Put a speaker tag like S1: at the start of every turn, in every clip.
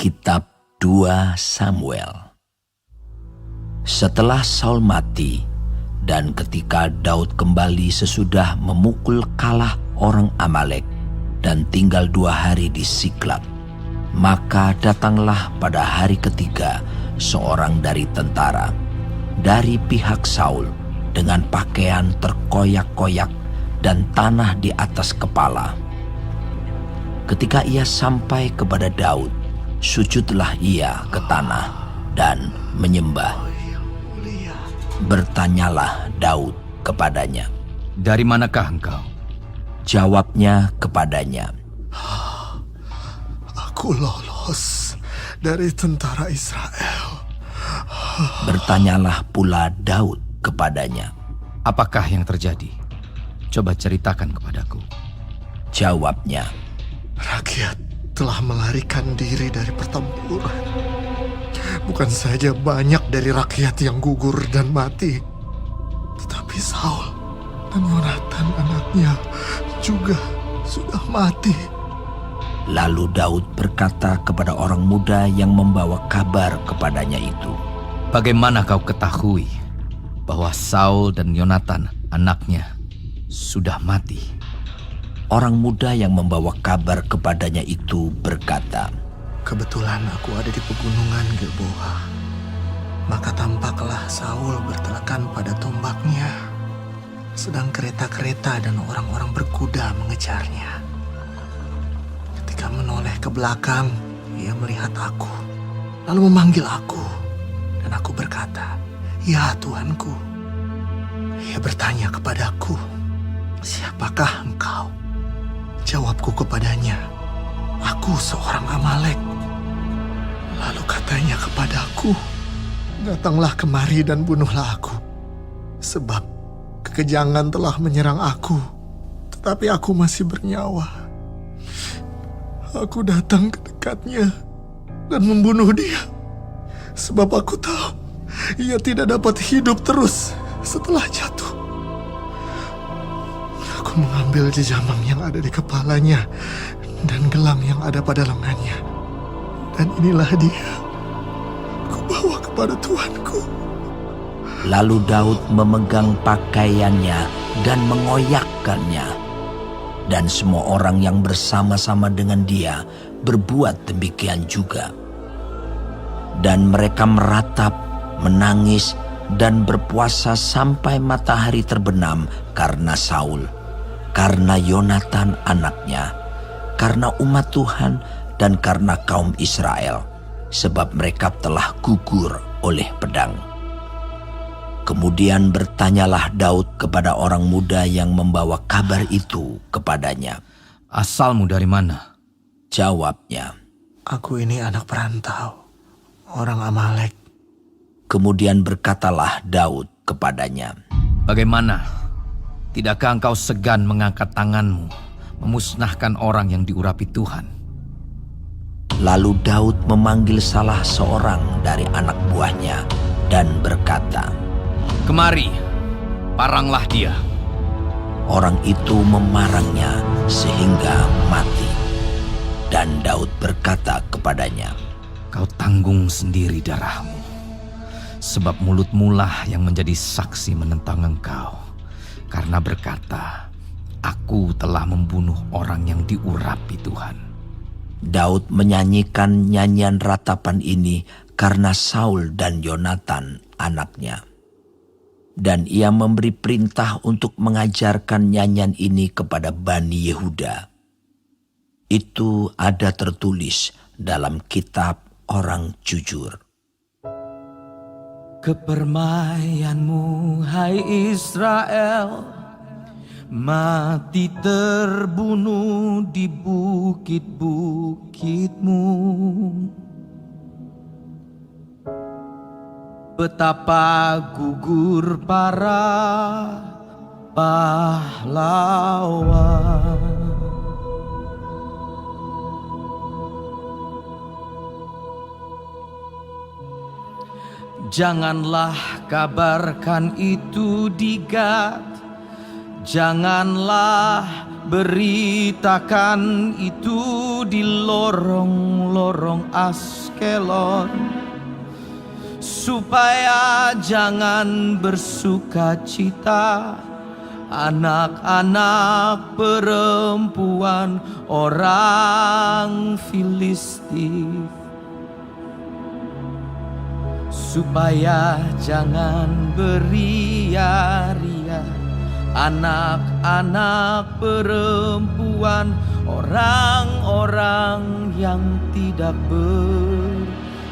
S1: Kitab 2 Samuel. Setelah Saul mati, dan ketika Daud kembali sesudah memukul kalah orang Amalek dan tinggal 2 hari di Siklag, maka datanglah pada hari ketiga seorang dari tentara dari pihak Saul dengan pakaian terkoyak-koyak dan tanah di atas kepala. Ketika ia sampai kepada Daud, sujudlah ia ke tanah dan menyembah. Bertanyalah Daud kepadanya,
S2: "Dari manakah engkau?"
S1: Jawabnya kepadanya,
S3: "Aku lolos dari tentara Israel."
S1: Bertanyalah pula Daud kepadanya,
S2: "Apakah yang terjadi? Coba ceritakan kepadaku."
S1: Jawabnya,
S3: "Rakyat telah melarikan diri dari pertempuran. Bukan saja banyak dari rakyat yang gugur dan mati, tetapi Saul dan Yonatan anaknya juga sudah mati."
S1: Lalu Daud berkata kepada orang muda yang membawa kabar kepadanya itu,
S2: "Bagaimana kau ketahui bahwa Saul dan Yonatan anaknya sudah mati?"
S1: Orang muda yang membawa kabar kepadanya itu berkata,
S3: "Kebetulan aku ada di pegunungan Gilboa. Maka tampaklah Saul bertelekan pada tombaknya, sedang kereta-kereta dan orang-orang berkuda mengejarnya. Ketika menoleh ke belakang, ia melihat aku, lalu memanggil aku, dan aku berkata, 'Ya Tuanku.' Ia bertanya kepadaku, 'Siapakah engkau?' Jawabku kepadanya, 'Aku seorang Amalek.' Lalu katanya kepadaku, 'Datanglah kemari dan bunuhlah aku, sebab kekejangan telah menyerang aku, tetapi aku masih bernyawa.' Aku datang ke dekatnya dan membunuh dia, sebab aku tahu ia tidak dapat hidup terus setelah jatuh. Aku mengambil jejamang yang ada di kepalanya dan gelang yang ada pada lengannya. Dan inilah dia. Aku bawa kepada Tuanku."
S1: Lalu Daud memegang pakaiannya dan mengoyakkannya. Dan semua orang yang bersama-sama dengan dia berbuat demikian juga. Dan mereka meratap, menangis, dan berpuasa sampai matahari terbenam karena Saul, karena Yonatan anaknya, karena umat Tuhan, dan karena kaum Israel, sebab mereka telah gugur oleh pedang. Kemudian bertanyalah Daud kepada orang muda yang membawa kabar itu kepadanya.
S2: "Asalmu dari mana?"
S1: Jawabnya,
S3: "Aku ini anak perantau, orang Amalek."
S1: Kemudian berkatalah Daud kepadanya,
S2: "Bagaimana? Tidakkah engkau segan mengangkat tanganmu, memusnahkan orang yang diurapi Tuhan?"
S1: Lalu Daud memanggil salah seorang dari anak buahnya dan berkata,
S2: "Kemari, paranglah dia."
S1: Orang itu memarangnya sehingga mati. Dan Daud berkata kepadanya,
S2: "Kau tanggung sendiri darahmu, sebab mulutmu lah yang menjadi saksi menentang engkau, karena berkata, 'Aku telah membunuh orang yang diurapi Tuhan.'"
S1: Daud menyanyikan nyanyian ratapan ini karena Saul dan Yonatan anaknya. Dan ia memberi perintah untuk mengajarkan nyanyian ini kepada Bani Yehuda. Itu ada tertulis dalam kitab orang jujur.
S2: "Kepermayanmu, hai Israel, mati terbunuh di bukit-bukitmu. Betapa gugur para pahlawan." Janganlah kabarkan itu di Gad, janganlah beritakan itu di lorong-lorong Askelon, supaya jangan bersuka cita anak-anak perempuan orang Filistin, supaya jangan beria-ria anak-anak perempuan orang-orang yang tidak bersunat.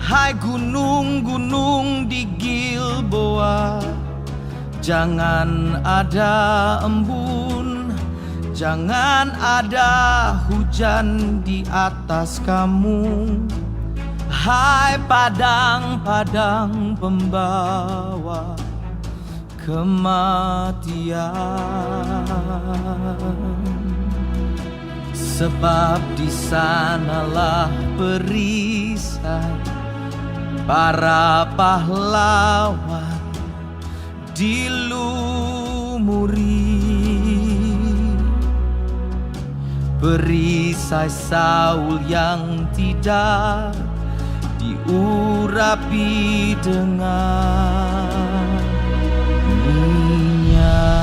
S2: Hai gunung-gunung di Gilboa, jangan ada embun, jangan ada hujan di atas kamu. Hai padang-padang pembawa kematian, sebab di sanalah perisai para pahlawan dilumuri. Perisai Saul yang tidak diurapi dengan minyak.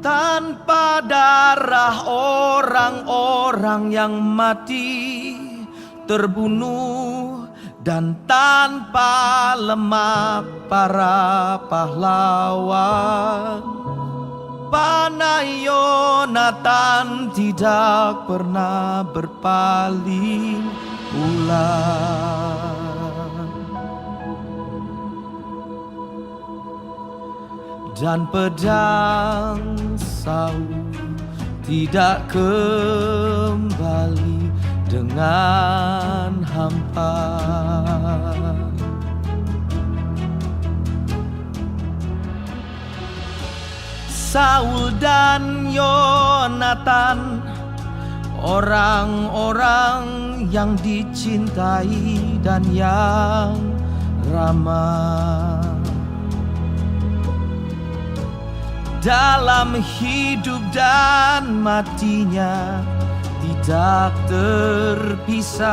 S2: Tanpa darah orang-orang yang mati terbunuh, dan tanpa lemak para pahlawan, panah Yonatan tidak pernah berpaling pulang. Dan pedang Saul tidak kembali dengan hampa. Saul dan Yonatan, orang-orang yang dicintai dan yang ramah dalam hidup dan matinya, tidak terpisah.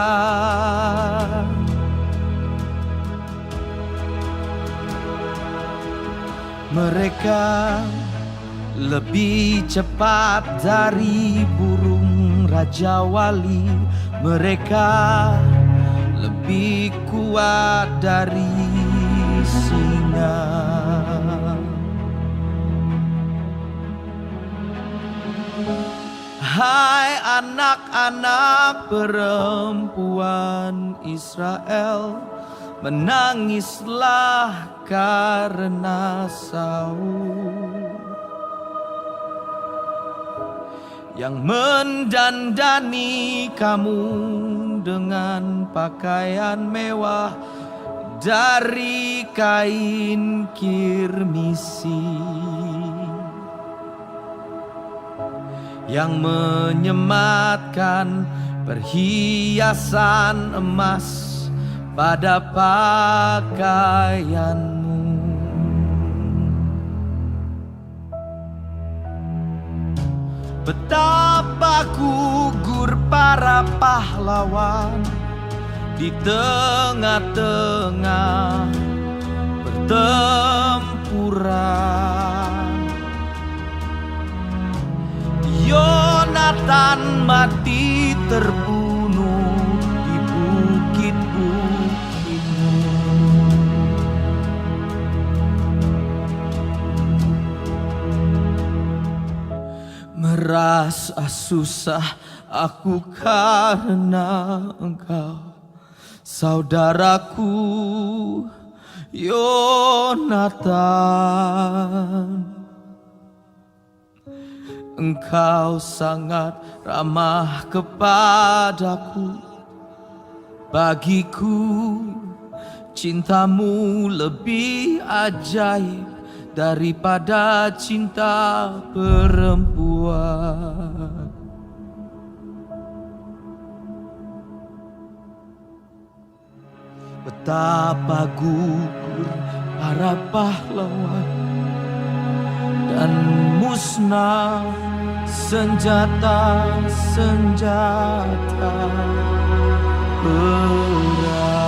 S2: Mereka lebih cepat dari burung raja wali, mereka lebih kuat dari singa. Hai anak-anak perempuan Israel, menangislah karena Saul yang mendandani kamu dengan pakaian mewah dari kain kirmisi, yang menyematkan perhiasan emas pada pakaianmu. Betapa gugur para pahlawan di tengah-tengah pertempuran. Yonatan mati terbunuh di bukit-bukitmu. Merasa susah aku karena engkau, saudaraku Yonatan. Engkau sangat ramah kepadaku, bagiku cintamu lebih ajaib daripada cinta perempuan. betapa gugur para pahlawan dan musnah senjata-senjata perang.